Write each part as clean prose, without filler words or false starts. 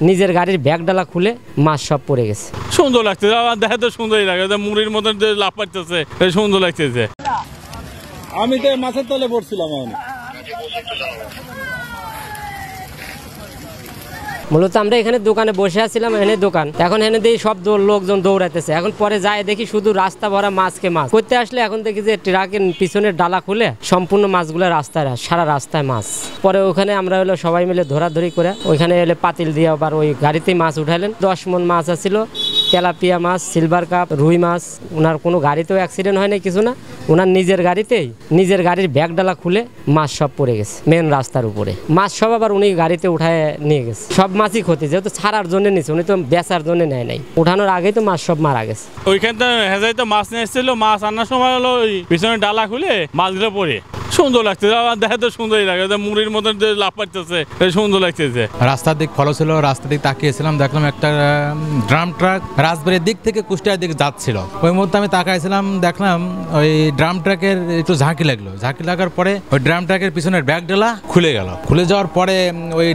নিজের গাড়ির ব্যাগ ডালা খুলে মাছ সব পড়ে গেছে। সুন্দর লাগতেছে, আমার দেখে তো সুন্দরই লাগে, মুড়ির মতন যে লাভ পাইতেছে সুন্দর লাগতেছে। আমি তো মাছের তলে পড়ছিলাম। মূলত আমরা এখানে দোকানে বসে আছিলাম, এখানে দোকান, এখন এখানে দেখি সব লোকজন দৌড়াইতেছে। এখন পরে যায় দেখি শুধু রাস্তা ভরা মাছকে মাছ করতে আসলে এখন দেখি যে ট্রাকের পিছনের ডালা খুলে সম্পূর্ণ মাছগুলো রাস্তায়, সারা রাস্তায় মাছ। পরে ওখানে আমরা হলো সবাই মিলে ধরাধরি করে ওইখানে এলে পাতিল দিয়ে আবার ওই গাড়িতেই মাছ উঠাইলেন। 10 মণ মাছ আছিল, তেলাপিয়া মাছ, সিলভার কাপ, রুই মাছ। ওনার কোনো গাড়িতেও অ্যাক্সিডেন্ট হয় না, কিছু না, ওনার নিজের গাড়িতেই নিজের গাড়ির ব্যাগ ডালা খুলে মাছ সব পড়ে গেছে মেন রাস্তার উপরে। মাছ সব আবার উনি গাড়িতে উঠায় নিয়ে গেছে। সব মাছই ক্ষতি, যেহেতু ছাড়ার জন্য নিচ্ছে, উনি তো বেচার জন্য নেয় নাই, উঠানোর আগেই তো মাছ সব মারা গেছে। ওইখান থেকে হেজাই তো মাছ নিয়ে এসেছিল, মাছ আনার সময় হলো ওই পিছনে ডালা খুলে মাছগুলো পড়ে সুন্দর লাগতেছে, আমার দেখে তো সুন্দরই লাগে, মুড়ির মতন যে লাভ পাইতেছে সুন্দর লাগতেছে। রাস্তার দিক ফলো ছিল, রাস্তার দিক তাকিয়েছিলাম, দেখলাম একটা ড্রাম ট্রাক রাজবাড়ির দিক থেকে কুষ্টিয়ার দিকে যাচ্ছিল। ওই মুহূর্তে আমি তাকাইছিলাম, দেখলাম ওই ড্রাম ট্রাকের একটু ঝাঁকি লাগলো, ঝাঁকি লাগার পরে ওই ড্রাম ট্রাকের পিছনের ব্যাগ ডালা খুলে গেল। খুলে যাওয়ার পরে ওই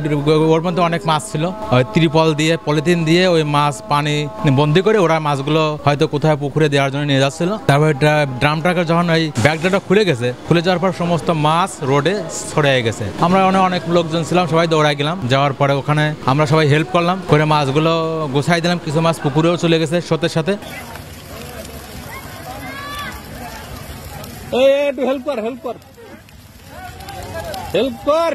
ওর মধ্যে অনেক মাছ ছিল, ওই ত্রিপল দিয়ে পলিথিন দিয়ে ওই মাছ পানি বন্দি করে ওরা মাছগুলো হয়তো কোথায় পুকুরে দেওয়ার জন্য নিয়ে যাচ্ছিল। তারপর ড্রাম ট্রাকের যখন ওই ব্যাগ ডালা খুলে গেছে, খুলে যাওয়ার পর সমস্ত মাছ রোডে ছড়িয়ে গেছে। আমরা অনেক লোকজন ছিলাম, সবাই দৌড়াই গেলাম। যাওয়ার পরে ওখানে আমরা সবাই হেল্প করলাম, করে মাছগুলো গোছাই দিলাম। কিছু মাছ পুকুরেও চলে গেছে স্রোতের সাথে। একটু হেল্প কর, হেল্প কর, হেল্প কর।